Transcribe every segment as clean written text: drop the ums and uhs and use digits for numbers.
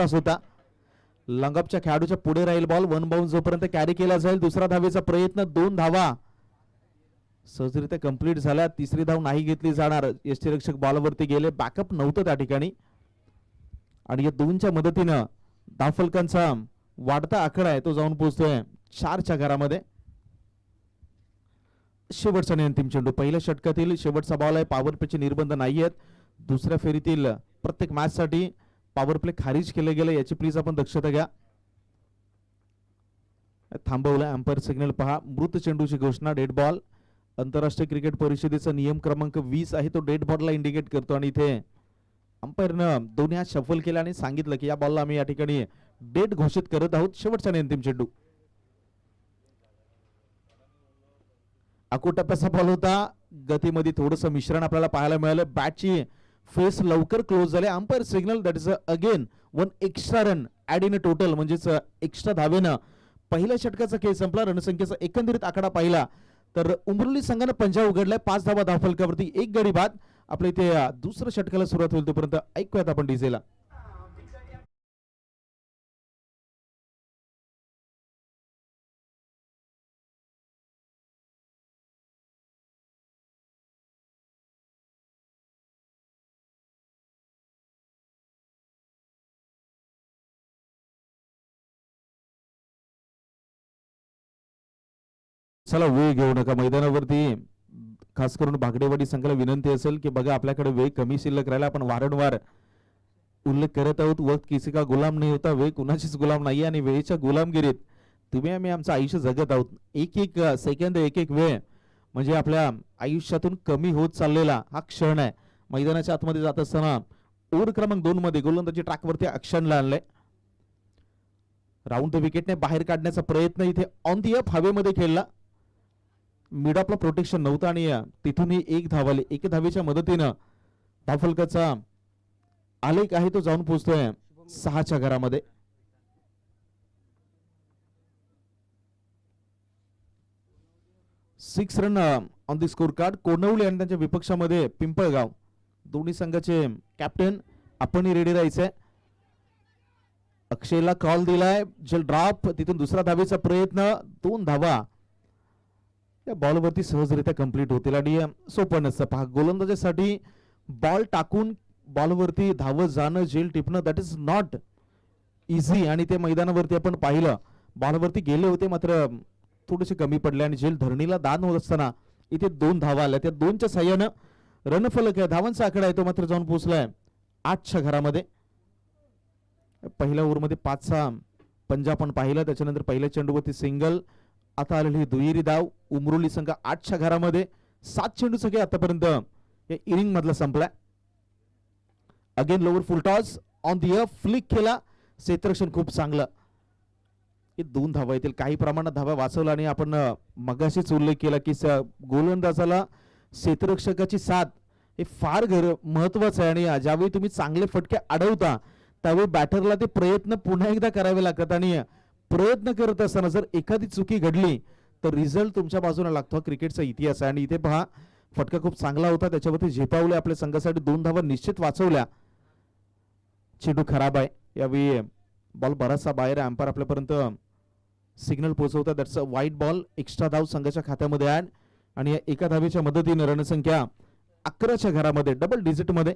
तास होता. लंगपच्या खेळाडूच्या पुढे राहील बॉल. वन बाउन्स जोपर्यंत कॅरी केला जाईल. दुसरा धावेचा प्रयत्न. 2 धावा सहजरित्या कंप्लीट झाल्या. तिसरी धाव नाही घेतली जाणार. यष्टीरक्षक बॉलवरती गेले. बॅकअप नव्हतं त्या ठिकाणी आणि या 2च्या मदतीनं धावफलकांचा वाढता आकडा आहे तो जाऊन पोहोचतोय 4च्या घरामध्ये. शेवटचा आणि अंतिम चेंडू. पहिल्या षटकातील शेवटचा बॉल आहे. पॉवर प्लेचे निर्बंध नाही आहेत. दुसऱ्या फेरीतील प्रत्येक मॅच साठी पॉवर प्ले खारिज केले गेले याची प्लीज आपण दक्षता घ्या. थांबवलं. एम्पायर सिग्नल पहा. मृत चेंडूची घोषणा. Dead ball. आंतरराष्ट्रीय क्रिकेट परिषदेचा नियम क्रमांक 20 आहे तो डेड बॉलला इंडिकेट करतो आणि इथे अंपायरनं दोन्ही हात शफल केला आणि सांगितलं की या बॉलला आम्ही या ठिकाणी डेड घोषित करत आहोत. शेवटचा आणि अंतिम चेंडू. अकोटप्प्याचा बॉल होता. गतीमध्ये थोडंसं मिश्रण आपल्याला पाहायला मिळालं. बॅटची फेस लवकर क्लोज झाले. Umpire signal. That is again 1 extra run add in total. म्हणजेच एक्स्ट्रा धावेनं पहिल्या षटकाचा खेळ संपला. रणसंख्येचा एकंदरीत आकडा पाहिला तर उमरली संघानं पंजा उघडलाय. 5 धावा धावफलकावरती 1 गडी बाद. आपल्या इथे दुसऱ्या षटकाला सुरुवात होईल तोपर्यंत ऐकूयात आपण डीजेला. चला वेळ घेऊ नका मैदानावरती. खास करून भागडेवाडी संघाला विनंती असेल की बघा आपल्याकडे वेळ कमी शिल्लक राहिला. आपण वारंवार उल्लेख करत आहोत वक्त किसी का गुलाम नाही होता. वेळ कुणाचीच गुलाम नाही आणि वेळेच्या गुलामगिरीत तुम्ही आम्ही आमचं आयुष्य जगत आहोत. एक एक सेकंद एक एक वेळ म्हणजे आपल्या आयुष्यातून कमी होत चाललेला हा क्षण आहे. मैदानाच्या आतमध्ये जात असताना ओव्हर क्रमांक 2 मध्ये गोलंदाजी ट्रॅकवरती अक्षनला आणलंय. राऊंड द विकेटने बाहेर काढण्याचा प्रयत्न इथे ऑन दी अप हवेमध्ये खेळला. मिड ऑफला प्रोटेक्शन नव्हतं आणि तिथूनही 1 धाव आली. 1 धावेच्या मदतीनं धावफलकाचा आलेख आहे तो जाऊन पोहोचतोय 6च्या घरामध्ये. Six run on the scorecard. कोणवली आणि त्यांच्या विपक्षामध्ये पिंपळगाव. दोन्ही संघाचे कॅप्टन आपणही रेडी राहायचंय. अक्षयला कॉल दिलाय. जल ड्रॉप. तिथून दुसरा धावेचा प्रयत्न. 2 धावा या बॉलवरती सहजरित्या कंप्लीट होतील आणि सोपं नसतं. पहा गोलंदाजासाठी बॉल टाकून बॉलवरती धावत जाणं झेल टिपणं दॅट इज नॉट इझी आणि ते मैदानावरती आपण पाहिलं. बॉलवरती गेले होते मात्र थोडेसे कमी पडले आणि झेल धरणीला दान होत असताना इथे 2 धावा आल्या. त्या 2च्या साह्यानं रणफलक आहे धावांचा आकडा आहे तो मात्र जाऊन पोहोचलाय 8च्या घरामध्ये. पहिल्या ओव्हरमध्ये 5चा पंजा आपण पाहिला. त्याच्यानंतर पहिल्या चेंडूवरती सिंगल. आता आलेली दुहेरी धाव. उमरोली संघ 8च्या घरामध्ये 7 चेंडूचा खेळ आतापर्यंत या इनिंग मधला संपलाय. Again lower full toss on the up. Flick केला. क्षेत्ररक्षण खूप चांगलं. हे 2 धावा येतील. काही प्रमाणात धावा वाचवला आणि आपण मगाशीच उल्लेख केला की गोलंदाजाला क्षेत्ररक्षकाची साथ हे फार महत्वाचं आहे आणि ज्यावेळी तुम्ही चांगले फटके अडवता त्यावेळी बॅटरला ते प्रयत्न पुन्हा एकदा करावे लागतात आणि प्रयत्न करत असताना जर एखादी चुकी घडली तर रिझल्ट तुमच्या बाजूने लागतो. क्रिकेटचा इतिहास आहे आणि इथे पहा फटका खूप चांगला होता. त्याच्यावरती झेपावले. आपल्या संघासाठी 2 धावा निश्चित वाचवल्या. चेंडू खराब आहे. यावेळी बॉल बराचसा बाहेर. एम्पायर आपल्यापर्यंत सिग्नल पोहोचवतात. दॅट्स अ वाईट बॉल. एक्स्ट्रा धाव संघाच्या खात्यामध्ये ऍड आणि या एका धावेच्या मदतीने रणसंख्या 11च्या घरामध्ये डबल डिजिट मध्ये.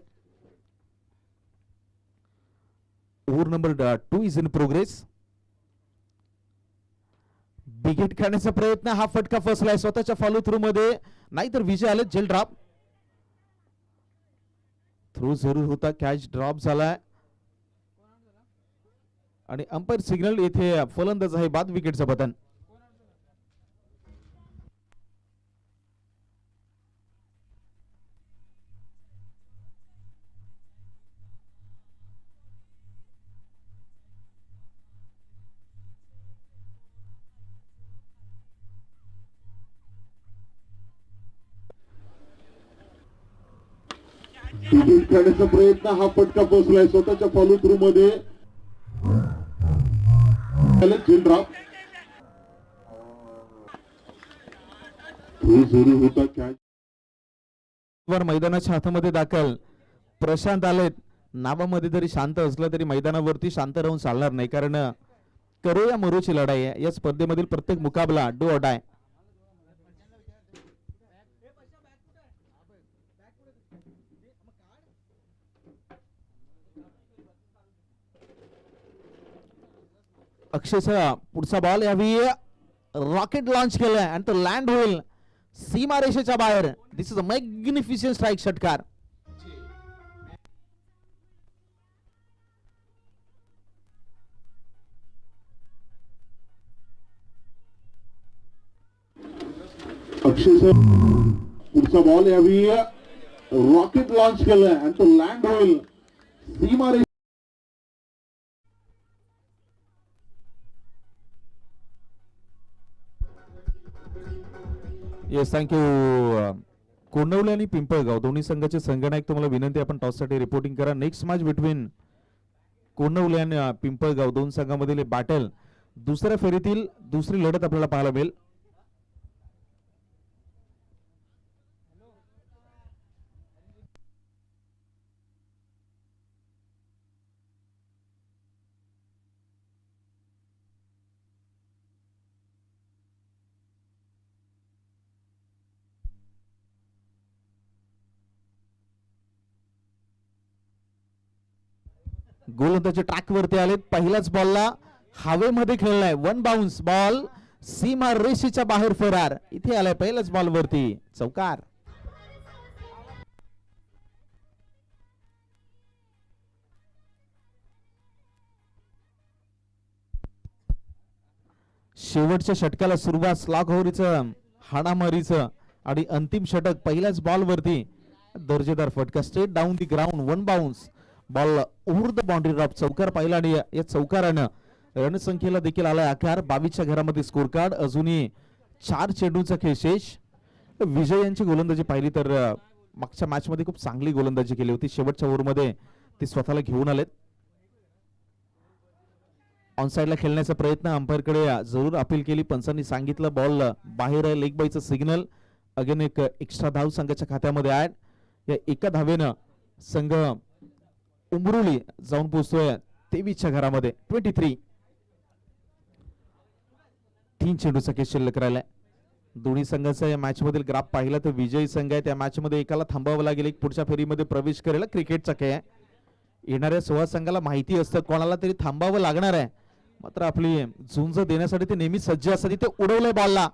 Over number 2 is in progress. Wicket काढण्याचा प्रयत्न. हा फटका फसलाय स्वतःच्या फॉलो थ्रू मध्ये. नाहीतर विजय आले. Gel drop. थ्रू जरूर होता. कॅच ड्रॉप झालाय आणि अंपायर सिग्नल. येथे फलंदाज आहे बाद विकेटचं बटन. विकेट काढण्याचा प्रयत्न. हा फटका बसलाय स्वतःच्या फॉलो थ्रू मध्ये. ड्रॉप. सुरू होता कॅच. मैदानाच्या हातामध्ये दाखल प्रशांत आलेत. नावामध्ये जरी शांत असलं तरी मैदानावरती शांत राहून चालणार नाही, कारण करो या मरोची लढाई आहे. या स्पर्धेमधील प्रत्येक मुकाबला डू ऑर डाय. अक्षयचा पुढचा बॉल यावी रॉकेट लॉन्च केलाय आणि तो लँड होईल सीमारेषेच्या बाहेर. दिस इज अ मॅग्निफिशियंट स्ट्राईक. षटकार. अक्षय सर पुढचा बॉल यावी रॉकेट लॉन्च केलाय आणि तो लँड होईल सीमारेषेच्या येस, थँक्यू. कोंडवले आणि पिंपळगाव दोन्ही संघाचे संघनायक, तुम्हाला विनंती आपण टॉससाठी रिपोर्टिंग करा. नेक्स्ट मॅच बिटवीन कोंडवले आणि पिंपळगाव दोन संघामधील बॅटल दुसऱ्या फेरीतील दुसरी लढत आपल्याला पाहायला मिळेल. गोलंदाजी ट्रॅक वरती आले. पहिल्याच बॉलला हवेमध्ये खेळलाय. वन बाउन्स बॉल सीमा रेषेच्या बाहेर फरार. इथे आलाय पहिल्याच बॉल वरती चौकार. शेवटच्या षटकाला सुरुवात स्लॉगहोरीचं हाणामारीचं आणि अंतिम षटक पहिल्याच बॉल वरती दर्जेदार फटका. Straight down the ground. One bounce ball over the boundary drop. चौकार पाहिला आणि या चौकारानं रणसंख्येला देखील आलाय आकार. 22च्या घरामध्ये स्कोर कार्ड. अजूनही 4 चेंडूचा खेळ शेष. विजय यांची गोलंदाजी पाहिली तर मागच्या मॅच मध्ये खूप चांगली गोलंदाजी केली होती. शेवटच्या ओव्हरमध्ये ते स्वतःला घेऊन आलेत. ऑन साइडला खेळण्याचा प्रयत्न, अंपायरकडे जरूर अपील केली. पंचांनी सांगितलं बॉल बाहेर आहे. लेग बायचं सिग्नल. अगेन एक एक्स्ट्रा धाव संघाच्या खात्यामध्ये ऍड. या एका धावेनं संघ उमरुली जाऊन पोहोचतोय 23च्या घरामध्ये. 23. 3 चेंडूचा खेळ शिल्लक राहिलाय. दोन्ही संघाचा या मॅच मधील ग्राफ पाहिला तर विजयी संघ आहे त्या मॅच मध्ये एकाला थांबावं लागेल, एक पुढच्या फेरीमध्ये प्रवेश करेल. क्रिकेटचा खेळ आहे. येणाऱ्या 16 संघाला माहिती असतं कोणाला तरी थांबावं लागणार आहे, मात्र आपली झुंज देण्यासाठी ते नेहमी सज्ज असतात. तिथे उडवलंय बॉलला.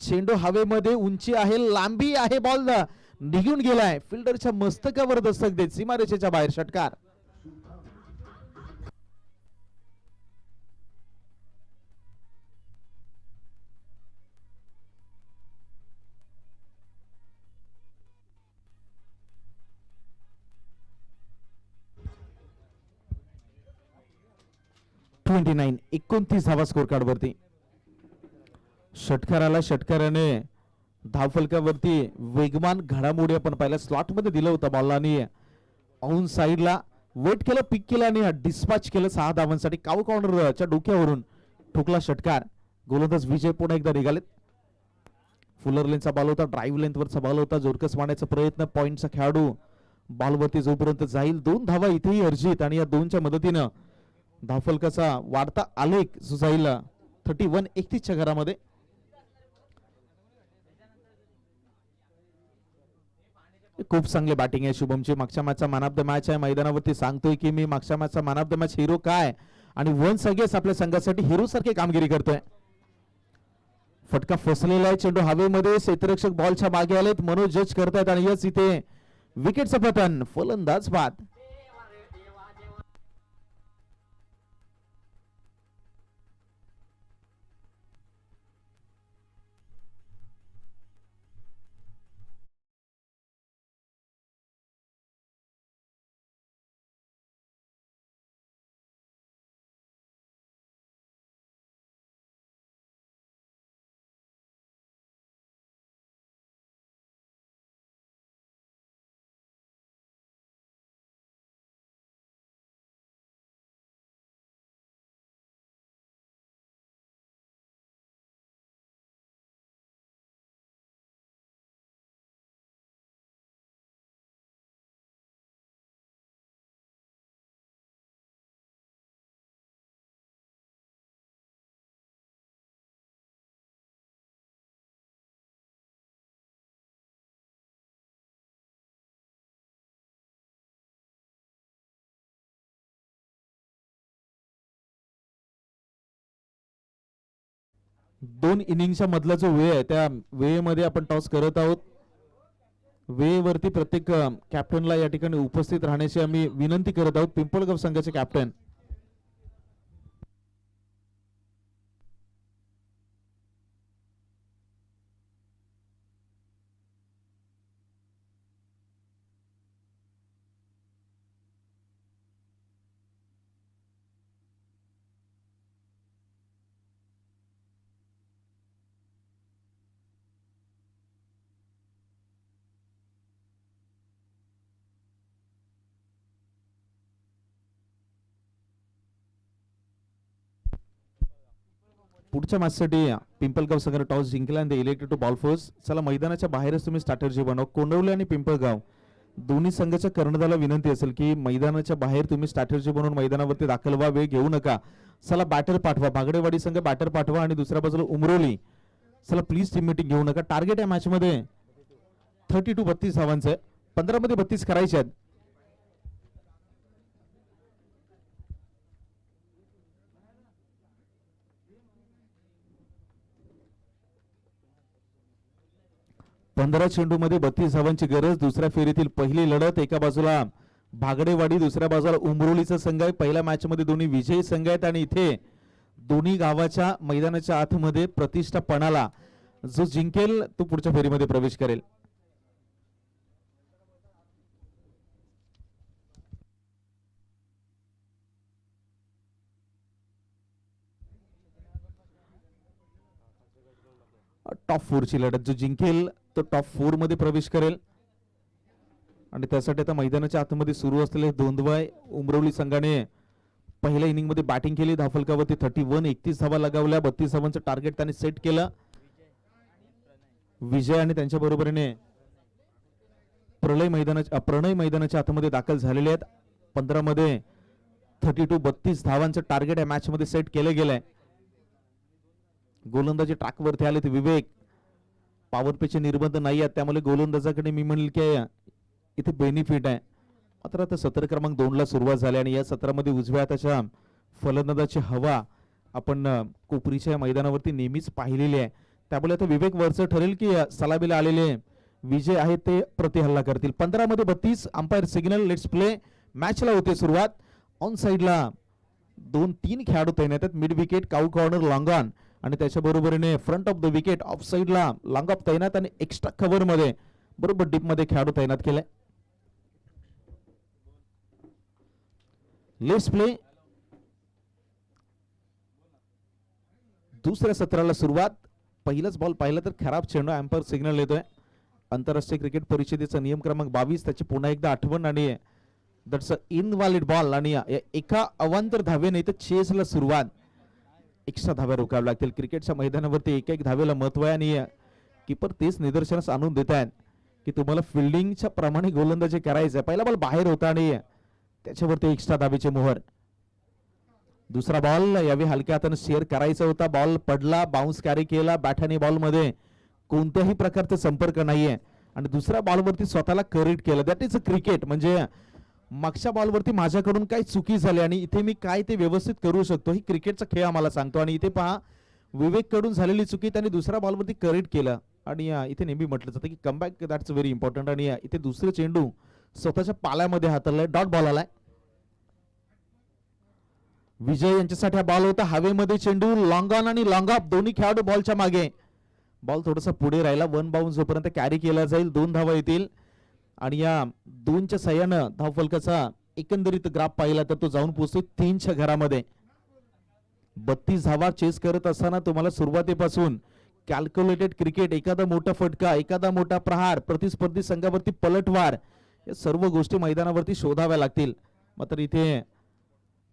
चेंडू हवेमध्ये, उंची आहे, लांबी आहे, बॉल निघून गेलाय. फिल्डरच्या मस्तकावर दस्तक देत सीमारेषेच्या बाहेर. षटकार. $29. 29 धावा स्कोर कार्ड वरती. षटकाराला षटकाराने धावफलकावरती वेगवान घडामोडी आपण पाहिल्या. स्लॉट मध्ये दिलं होतं बॉलला आणि ऑन साइडला वेट केलं, पिक केलं आणि डिस्पॅच केलं 6 धावांसाठी. काव कॉर्नरच्या डोक्यावरून ठोकला षटकार. गोलंदाज विजय पुन्हा एकदा निघालेत. फुलर लेनचा बॉल होता, ड्राईव्ह लेंथ वरचा बॉल होता. जोरकस मारण्याचा प्रयत्न. पॉइंटचा खेळाडू बॉलवरती जोपर्यंत जाईल 2 धावा इथेही अर्जित आणि या 2च्या मदतीनं धावफलकाचा वाढता आलेख जो जाईल 31. 31च्या घरामध्ये. खूप चांगली बॅटिंग आहे शुभमची. मागच्या मॅचचा मॅन ऑफ द मॅच आहे. मैदानावरती सांगतोय की मी मागच्या मॅचचा man of the match hero काय, आणि वन्स अगेन आपल्या संघासाठी हिरो सारखी कामगिरी करतोय. फटका फसलेला आहे. चेंडू हवेमध्ये. क्षेत्ररक्षक बॉलच्या मागे आलेत. मनोज जज करतायत आणि यस इथे विकेटचं पतन. फलंदाज बाद. 2 इनिंगच्या मधला जो वेळ आहे त्या वेळेमध्ये आपण टॉस करत आहोत. वेळेवरती प्रत्येक कॅप्टनला या ठिकाणी उपस्थित राहण्याची आम्ही विनंती करत आहोत. पिंपळगाव संघाचे कॅप्टन पुढच्या मॅचसाठी पिंपळगाव संघाने टॉस जिंकला आणि इलेक्टेड टू बॉल फोर्स. चला मैदानाच्या बाहेरच तुम्ही स्ट्रॅटर्जी बनवा. कोंडवले आणि पिंपळगाव दोन्ही संघाच्या कर्णधाराला विनंती असेल की मैदानाच्या बाहेर तुम्ही स्ट्रॅटर्जी बनवून मैदानावरती दाखल व्हा, वेळ घेऊ नका. चला बॅटर पाठवा. भागडेवाडी संघ बॅटर पाठवा आणि दुसऱ्या बाजूला उमरोली चला प्लीज टीम मीटिंग घेऊ नका. टार्गेट या मॅच मध्ये 32 धावांचं 15 मध्ये 32 करायचे आहेत. पंधरा चेंडू मध्ये 32 धावांची गरज. दुसऱ्या फेरीतील पहिली लढत. एका बाजूला भागडेवाडी, दुसऱ्या बाजूला उमरोलीचा संघ आहे. पहिल्या मॅच मध्ये दोन्ही विजयी संघ आहेत आणि इथे दोन्ही गावाच्या मैदानाच्या आतमध्ये प्रतिष्ठा पणाला जो जिंकेल तो पुढच्या फेरीमध्ये प्रवेश करेल. टॉप 4 ची लढत. जो जिंकेल तो टॉप 4 मध्ये प्रवेश करेल आणि त्यासाठी आता मैदानाच्या आतमध्ये सुरू असलेले द्वंद्वय. उमरोली संघाने पहिल्या इनिंग मध्ये बॅटिंग केली. धावफलकावरती 31 धावा लगावल्या. 32 धावांचं टार्गेट त्यांनी सेट केलं. विजय आणि त्यांच्या बरोबरीने प्रणय मैदानाच्या आतमध्ये दाखल झालेले आहेत. 15 मध्ये 32 धावांचं टार्गेट या मॅच मध्ये सेट केलं गेलंय. गोलंदाजी ट्रॅकवरती आले ते विवेक. पॉवर प्लेचे निर्बंध नाही आहेत त्यामुळे गोलंदाजाकडे मी म्हणेल की इथे बेनिफिट आहे. मात्र आता सत्र क्रमांक 2 ला सुरुवात झाली आणि या सत्रामध्ये उजव्या हाताच्या फलंदाजाची हवा आपण कोपरीच्या मैदानावरती नेहमीच पाहिलेली आहे. त्यामुळे आता विवेक वरचं ठरेल की सलामीला आलेले विजय आहेत ते प्रतिहल्ला करतील. 15 मध्ये 32. Umpire signal let's play. मॅचला होते सुरुवात. ऑन साइडला 2-3 खेळाडू तैनात आहेत. Mid wicket, cow corner, long on आणि त्याच्या बरोबरीने front of the wicket of साइडला लॉंग ऑफ तैनात आणि एक्स्ट्रा कव्हर मध्ये बरोबर डीप मध्ये खेळाडू तैनात केले. Let's play. दुसऱ्या सत्राला सुरुवात. पहिलाच बॉल पाहिला तर खराब चेंडू. एम्पायर सिग्नल येतोय. आंतरराष्ट्रीय क्रिकेट परिषदेचा नियम क्रमांक 22 त्याची पुन्हा एकदा आठवण आणि दॅट्स अ इनव्हॅलिड बॉल आणि एका अवांतर धावेने इथे चेसला सुरुवात. एक्स्ट्रा धाव्या रोकाव्या लागतील. क्रिकेटच्या मैदानावरती एक धावेला महत्व आहे आणि कीपर तेच निदर्शनास आणून देत आहेत की तुम्हाला फिल्डिंगच्या प्रमाणे गोलंदाजी करायचं. पहिला बॉल बाहेर होता आणि त्याच्यावरती एक्स्ट्रा धावेची मोहर. दुसरा बॉल यावेळी हलक्या हाताने शेअर करायचा होता. बॉल पडला, बाउन्स कॅरी केला. बॅट आणि बॉल मध्ये कोणत्याही प्रकारचा संपर्क नाहीये आणि दुसऱ्या बॉलवरती स्वतःला करेक्ट केलं. That is a cricket. म्हणजे मागच्या बॉलवरती माझ्याकडून काय चुकी झाली आणि इथे मी काय ते व्यवस्थित करू शकतो ही क्रिकेटचा खेळ आम्हाला सांगतो. आणि इथे पहा विवेक कडून झालेली चुकी त्यांनी दुसऱ्या बॉलवरती करेक्ट केलं आणि इथे नेहमी म्हटलं जातं की कमबॅक दॅट्स व्हेरी इम्पॉर्टंट. आणि इथे दुसरे चेंडू स्वतःच्या पाल्यामध्ये हाताळलाय. डॉट बॉल आलाय. विजय यांच्यासाठी हा बॉल होता. हवेमध्ये चेंडू. लॉंग ऑन आणि लॉंग ऑफ दोन्ही खेळाडू बॉलच्या मागे. बॉल थोडासा पुढे राहिला. 1 बाउन्स जोपर्यंत कॅरी केला जाईल 2 धावा येतील आणि या 2च्या सहाय्यानं धावफलकाचा एकंदरीत ग्राफ पाहिला तर तो जाऊन पोहोचतो 3च्या घरामध्ये. 32 धावा चेस करत असताना तुम्हाला सुरुवातीपासून कॅल्क्युलेटेड क्रिकेट, एखादा मोठा फटका, एखादा मोठा प्रहार, प्रतिस्पर्धी संघावरती पलटवार या सर्व गोष्टी मैदानावरती शोधाव्या लागतील. मात्र इथे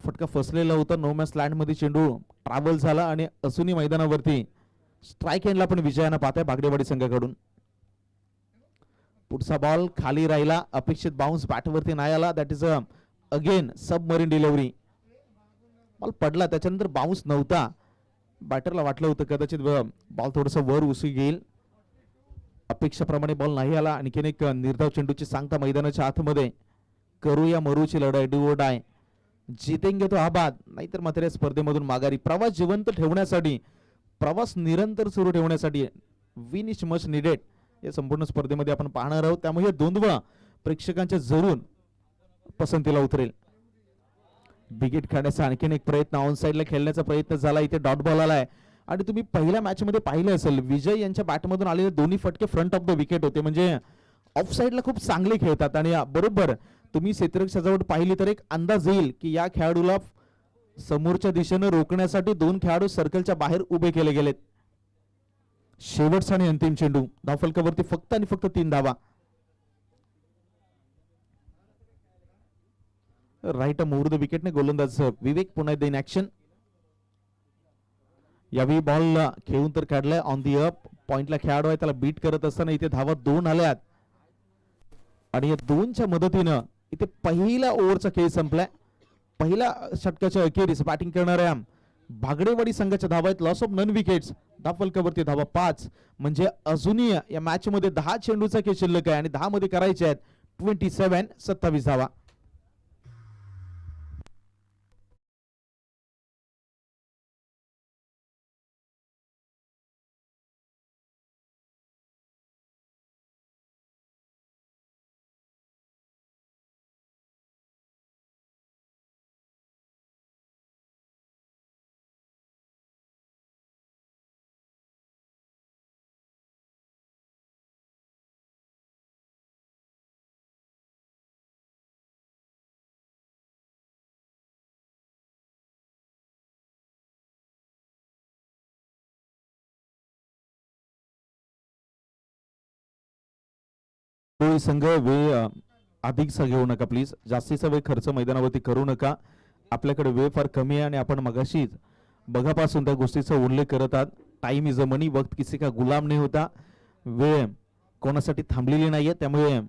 फटका फसलेला होता. नो मॅच लँड मध्ये चेंडू ट्रॅव्हल झाला आणि असूनही मैदानावरती स्ट्राईक एंडला पण विजयानं पाहताय भागडेवाडी संघाकडून. पुढचा बॉल खाली राहिला. अपेक्षित बाउन्स बॅटवरती नाही आला. That is again submarine delivery. Ball पडला त्याच्यानंतर बाउन्स नव्हता. बॅटरला वाटलं होतं कदाचित बॉल थोडासा वर उसळी घेईल. अपेक्षाप्रमाणे बॉल नाही आला. आणखीन एक निर्धाव चेंडूची सांगता मैदानाच्या आतमध्ये. करूया मरूची लढाई. डू और डाय. जितेंगे तो आबाद नाहीतर मात्र या स्पर्धेमधून माघारी. प्रवास जिवंत ठेवण्यासाठी प्रवास निरंतर सुरू ठेवण्यासाठी विन इज मच निडेड या संपूर्ण स्पर्धेमध्ये आपण पाहणार आहोत. त्यामुळे द्वंद्व प्रेक्षकांच्या जरूर पसंतीला उतरेल. विकेट काढण्याचा आणखीन एक प्रयत्न, ऑन साइडला खेळण्याचा प्रयत्न झाला, इथे डॉट बॉल आलाय. आणि तुम्ही पहिल्या मॅच मध्ये पाहिले असेल विजय यांच्या बॅटमधून आलेले दोन्ही फटके फ्रंट ऑफ द विकेट होते, म्हणजे ऑफ साइडला खूप चांगले खेळतात. आणि बरोबर तुम्ही क्षेत्ररक्षक सजावट पाहिली तर एक अंदाज येईल की या खेळाडूला समोरच्या दिशेने रोखण्यासाठी दोन खेळाडू सर्कलच्या बाहेर उभे केले गेलेत. शेवटचा आणि अंतिम चेंडू, धावफलकावरती फक्त आणि फक्त 3 धावा. राईट मोर द विकेटने गोलंदाज विवेक पुन्हा एकदा इन ऍक्शन. यावेळी बॉल खेळून तर काढलाय ऑन दी अप, पॉइंटला खेळाडू आहे त्याला बीट करत असताना इथे धावा 2 आल्यात. आणि या 2च्या मदतीनं इथे पहिल्या ओव्हरचा खेळ संपलाय. पहिल्या षटकाच्या अखेरीस बॅटिंग करणाऱ्या भागडेवाडी संघाच्या धावा आहेत लॉस ऑफ नन विकेट्स. धावफलकावरती धावा 5, म्हणजे अजूनही या मॅच मध्ये 10 चेंडूचा खेळ शिल्लक आहे आणि 10 मध्ये करायचे आहेत 27 धावा. संघ वेळ अधिकचा घेऊ नका प्लीज, जास्तीचा वेळ खर्च मैदानावरती करू नका. आपल्याकडे वेळ फार कमी आहे आणि आपण मगाशीच बघापासून त्या गोष्टीचा उल्लेख करत आहात. टाइम इज अ मनी, वक्त किसी का गुलाम नाही होता. वेळ कोणासाठी थांबलेली नाहीये, त्यामुळे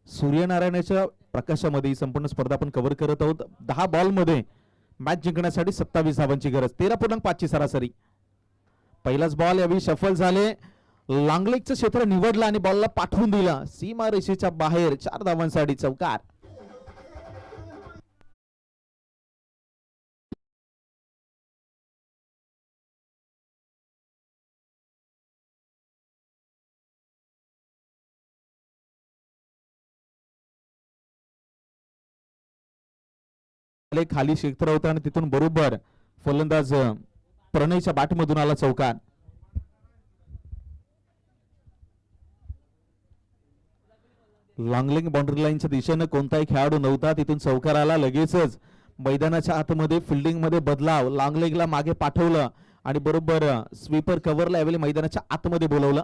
सूर्यनारायणाच्या प्रकाशामध्ये ही संपूर्ण स्पर्धा आपण कव्हर करत आहोत. 10 बॉल मध्ये मॅच जिंकण्यासाठी 27 धावांची गरज, 13.5 ची सरासरी. पहिलाच बॉल यावेळी शफल झाले, लांगलेगचं क्षेत्र निवडलं आणि बॉलला पाठवून दिला सीमा रेषेच्या बाहेर. 4 धावांसाठी चौकार. खाली क्षेत्र होतं आणि तिथून बरोबर फलंदाज प्रणयच्या बॅटमधून आला चौकार. लॉंगलिंग बाउंड्री लाईनच्या दिशेनं कोणताही खेळाडू नव्हता, तिथून चौकार आला. लगेचच मैदानाच्या आतमध्ये फिल्डिंग मध्ये बदलाव, लॉंगलेगला मागे पाठवलं आणि बरोबर स्वीपर कव्हरला यावेळी मैदानाच्या आतमध्ये बोलवलं.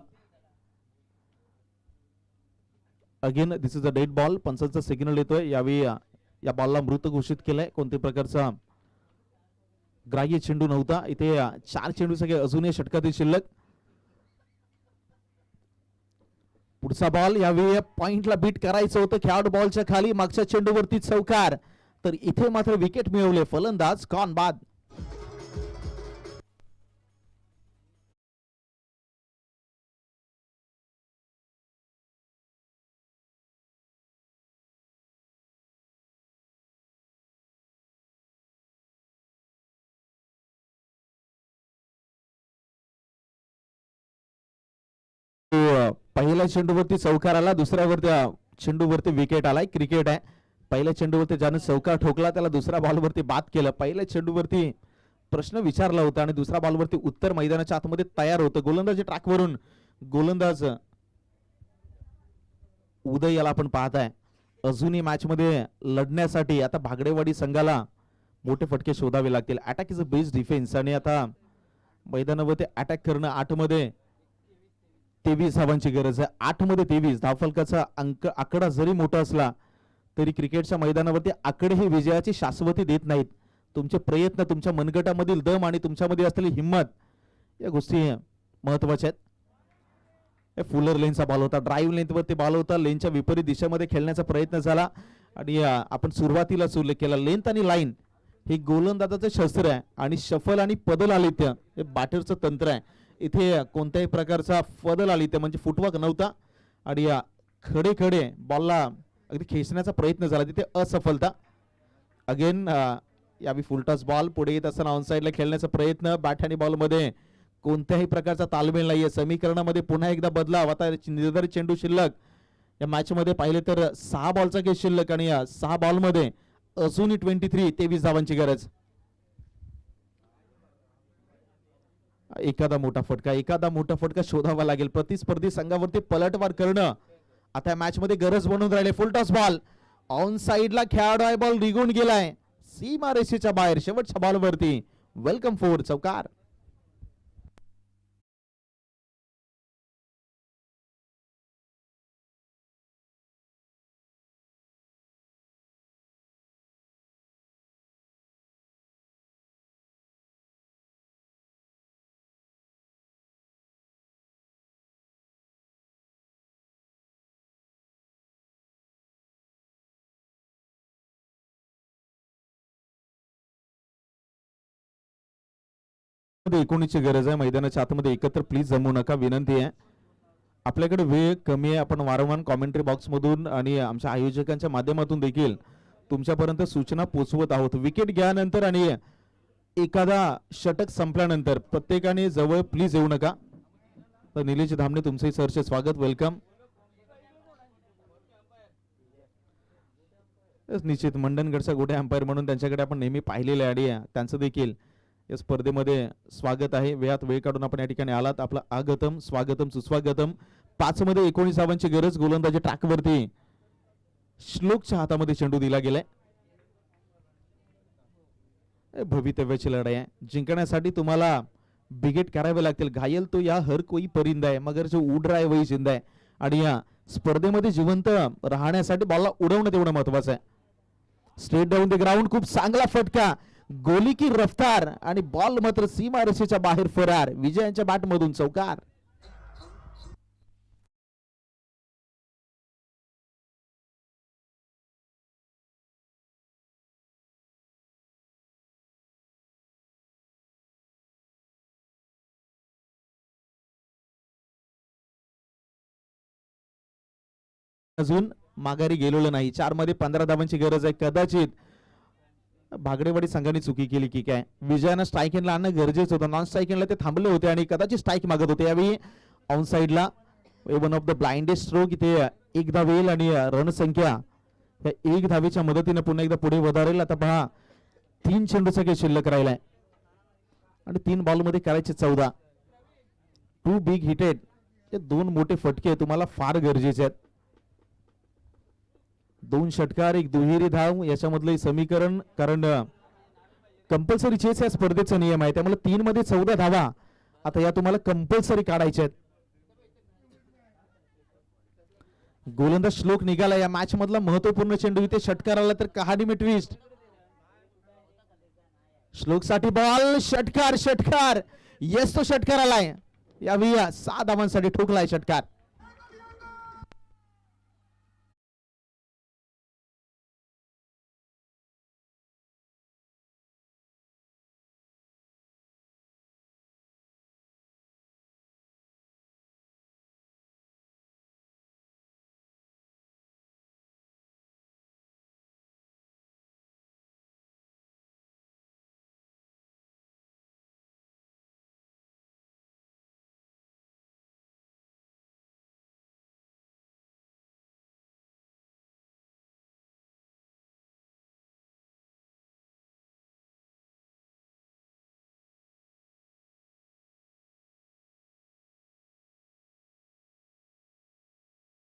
Again this is a dead ball. पंचांचा सिग्नल येतोय. यावेळी या बॉलला मृत घोषित केलंय. कोणत्या प्रकारचा ग्राह्य चेंडू नव्हता. इथे 4 चेंडू सगळे अजूनही षटकातील शिल्लक. पुढचा बॉल, यावेळी पॉइंटला बीट करायचं होतं खेळाडू बॉलच्या खाली, मागच्या चेंडूवरती चौकार. तर इथे मात्र विकेट मिळवले फलंदाज कॉन बाद. पहिल्या चेंडूवरती चौकार आला, दुसऱ्यावरती चेंडूवरती विकेट आलाय. क्रिकेट आहे. पहिल्या चेंडूवरती ज्याने चौकार ठोकला त्याला दुसऱ्या बॉलवरती बाद केलं. पहिल्या चेंडूवरती प्रश्न विचारला होता आणि दुसऱ्या बॉलवरती उत्तर मैदानाच्या आतमध्ये तयार होतं. गोलंदाजी ट्रॅकवरून गोलंदाज उदय याला आपण पाहताय अजूनही मॅच मध्ये लढण्यासाठी आता भागडेवाडी संघाला मोठे फटके शोधावे लागतील. Attack is a best defence आणि आता मैदानावरती अटॅक करणं. 8 मध्ये 23 धावांची गरज आहे. 8 मध्ये 23 धावफलकाचा अंक आकडा जरी मोठा असला तरी क्रिकेटच्या मैदानावरती आकडे ही विजयाची शाश्वती देत नाहीत. तुमचे प्रयत्न, तुमच्या मनगटामधील दम आणि तुमच्यामध्ये असलेली हिंमत या गोष्टी महत्वाच्या आहेत. फुलर लेनचा बॉल होता, ड्राईव्ह लेंथवरती बॉल होता. लेनच्या विपरीत दिशेमध्ये खेळण्याचा प्रयत्न झाला आणि आपण सुरुवातीलाच उल्लेख केला लेंथ आणि लाईन हे गोलंदाजाचे शस्त्र आहे आणि शफल आणि पदल आलित्य हे बॅटरचं तंत्र आहे. इथे कोणत्याही प्रकारचा फदल आलित्य म्हणजे फुटवर्क नव्हता आणि खडे खडे बॉलला अगदी खेचण्याचा प्रयत्न झाला, तिथे असफलता. अगेन यावी फुलटॉस बॉल पुढे येत असताना ऑन साइडला खेळण्याचा प्रयत्न. बॅट आणि बॉल मध्ये कोणत्याही प्रकारचा तालमेल नाहीये समीकरणामध्ये. पुन्हा एकदा बदलाव. आता निर्धारित चेंडू शिल्लक. या मॅच मध्ये पाहिले तर 6 बॉलचा खेळ शिल्लक आणि या 6 बॉल मध्ये अजूनही 23 धावांची गरज. एखादा मोठा फटका शोधावा लागेल. प्रतिस्पर्धी संघावरती पलटवार करणं आता या मॅच मध्ये गरज बनून राहिले. फुल टॉस बॉल ऑन साइडला खेळाडू बॉल निघून गेलाय सीमा रेषेच्या बाहेर. शेवटच्या बॉलवरती वेलकम फोर चौकार. एकोणीसची गरज आहे. मैदानाच्या आतमध्ये एकत्र प्लीज जमू नका विनंती आहे. आपल्याकडे वेळ कमी आहे. आपण वारंवार कॉमेंट्री बॉक्स मधून आणि आमच्या आयोजकांच्या माध्यमातून देखील तुमच्यापर्यंत सूचना पोहोचवत आहोत. विकेट घ्यानंतर आणि एखादा षटक संपल्यानंतर प्रत्येकाने जवळ प्लीज येऊ नका. तर निलेश धामणे तुमचे सरचे स्वागत वेलकम. निश्चित मंडणगडचा गोटे अंपायर म्हणून त्यांच्याकडे आपण नेहमी पाहिलेले आहे. त्यांचं देखील या स्पर्धेमध्ये स्वागत आहे. वेळात वेळ काढून आपण या ठिकाणी आलात. आपलं आगतम स्वागतम सुस्वागतम. 5 मध्ये 19 धावांची गरज. गोलंदाजी ट्रॅकवरती श्लोकच्या हातामध्ये चेंडू दिला गेलाय. भवितव्याची लढाई आहे. जिंकण्यासाठी तुम्हाला बिगेट करावे लागतील. घायल तो या हर कोई परिंदा आहे मगर जो उड रहा है वही जिंदा है. आणि या स्पर्धेमध्ये जिवंत राहण्यासाठी बॉलला उडवणं तेवढं महत्वाचं आहे. Straight down the ground. खूप चांगला फटका. गोली की रफ्तार आणि बॉल मात्र सीमा रेषेच्या बाहेर फरार. विजयांच्या बॅट मधून चौकार. अजून माघारी गेलेलो नाही. 4 मध्ये 15 धावांची गरज आहे. कदाचित भागडेवाडी संघाने चुकी केली की काय. विजयानं स्ट्राईक एंडला आणणं गरजेचं होतं. नॉन स्ट्राईक एंडला ते थांबले होते आणि कदाचित स्ट्राईक मागत होते. यावेळी ऑन साइडला one of the blindest stroke. इथे 1 धाव येईल आणि रणसंख्या या 1 धावेच्या मदतीने पुन्हा एकदा पुढे वधारेल. आता पहा 3 चेंडूचा खेळ शिल्लक राहिलाय आणि 3 बॉल मध्ये करायचे 14. 2 बिग हिटेड. हे 2 मोठे फटके तुम्हाला फार गरजेचे आहेत. 2 षटकार 1 दुहेरी धाव याच्यामधलं समीकरण. कारण कंपल्सरी चेस या स्पर्धेचा नियम आहे. त्यामुळे 3 मध्ये 14 धावा आता या तुम्हाला कंपल्सरी काढायच्या आहेत. गोलंदाज श्लोक निघाला. या मॅच मधला महत्वपूर्ण चेंडू. इथे षटकार आला तर कहाणी में ट्विस्ट. श्लोक साठी बॉल. षटकार. येस तो षटकार आलाय. यावेळी 6 धावांसाठी ठोकलाय षटकार.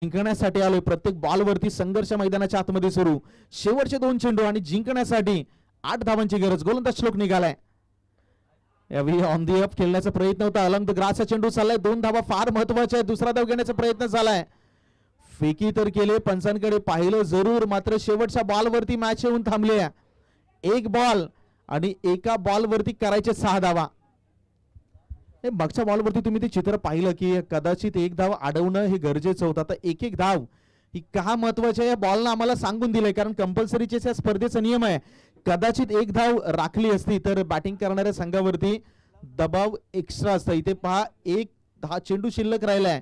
जिंकण्यासाठी आलोय. प्रत्येक बॉलवरती संघर्ष मैदानाच्या आतमध्ये सुरू. शेवटचे 2 चेंडू आणि जिंकण्यासाठी 8 धावांची गरज. गोलंदाज श्लोक निघालाय. यावेळी ऑन दी अप खेळण्याचा प्रयत्न होता. अलंग द ग्रासचा चेंडू चाललाय. 2 धावा फार महत्वाच्या आहेत. दुसरा धाव घेण्याचा प्रयत्न झालाय. फेकी तर केले. पंचांकडे पाहिलं जरूर मात्र शेवटच्या बॉलवरती मॅच येऊन थांबली. 1 बॉल आणि एका बॉलवरती करायचे 6 धावा. मागच्या बॉलवरती तुम्ही ते चित्र पाहिलं की कदाचित 1 धाव अडवणं हे गरजेचं होतं. आता 1 धाव ही का महत्वाची आहे या बॉलनं आम्हाला सांगून दिलंय. कारण कंपल्सरीचे या स्पर्धेचा नियम आहे. कदाचित 1 धाव राखली असती तर बॅटिंग करणाऱ्या संघावरती दबाव एक्स्ट्रा असता. इथे पहा 1 चेंडू शिल्लक राहिलाय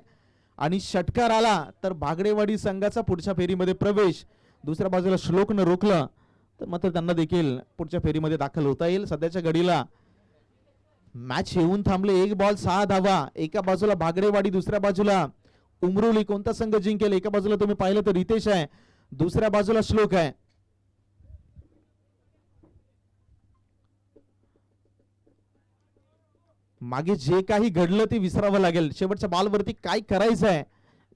आणि षटकार आला तर भागडेवाडी संघाचा पुढच्या फेरीमध्ये प्रवेश. दुसऱ्या बाजूला श्लोकनं रोखलं तर मात्र त्यांना देखील पुढच्या फेरीमध्ये दाखल होता येईल. सध्याच्या घडीला मॅच येऊन थांबले. 1 बॉल 6 धावा. एका बाजूला भागडेवाडी, दुसऱ्या बाजूला उमरोली. कोणता संघ जिंकेल? एका बाजूला तुम्ही पाहिलं तर रितेश आहे, दुसऱ्या बाजूला श्लोक आहे. मागे जे काही घडलं ते विसरावं लागेल. शेवटच्या बॉलवरती काय करायचं आहे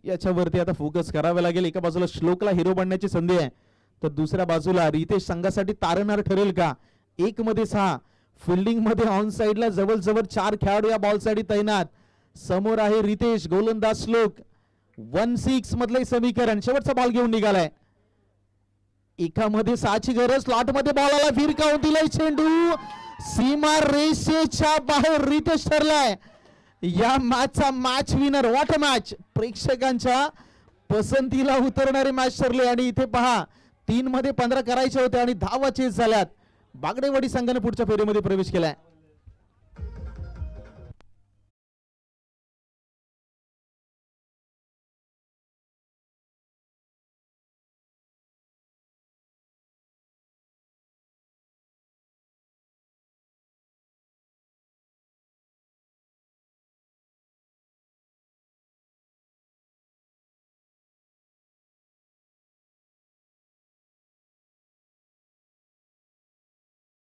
याच्यावरती आता फोकस करावं लागेल. एका बाजूला श्लोकला हिरो बनण्याची संधी आहे, तर दुसऱ्या बाजूला रितेश संघासाठी तारणार ठरेल का? 1 मध्ये 6. फिल्डिंग मध्ये ऑन साइडला जवळ 4 खेळाडू या बॉल साठी तैनात. समोर आहे रितेश, गोलंदाज श्लोक. 1-6 मधले समीकरण. शेवटचा बॉल घेऊन निघालाय. एकामध्ये 6 ची गरज. स्लॉट मध्ये बॉल आला, फिरकावून दिलाय चेंडू. सीमा रेषेच्या बाहेर रितेश ठरलाय या मॅचचा match winner. What a match. प्रेक्षकांच्या पसंतीला उतरणारे मॅच ठरले. आणि इथे पहा 3 मध्ये 15 करायचे होते आणि धावा चेस झाल्यात. बागडेवाडी संघाने पुढच्या फेरीमध्ये प्रवेश केलाय.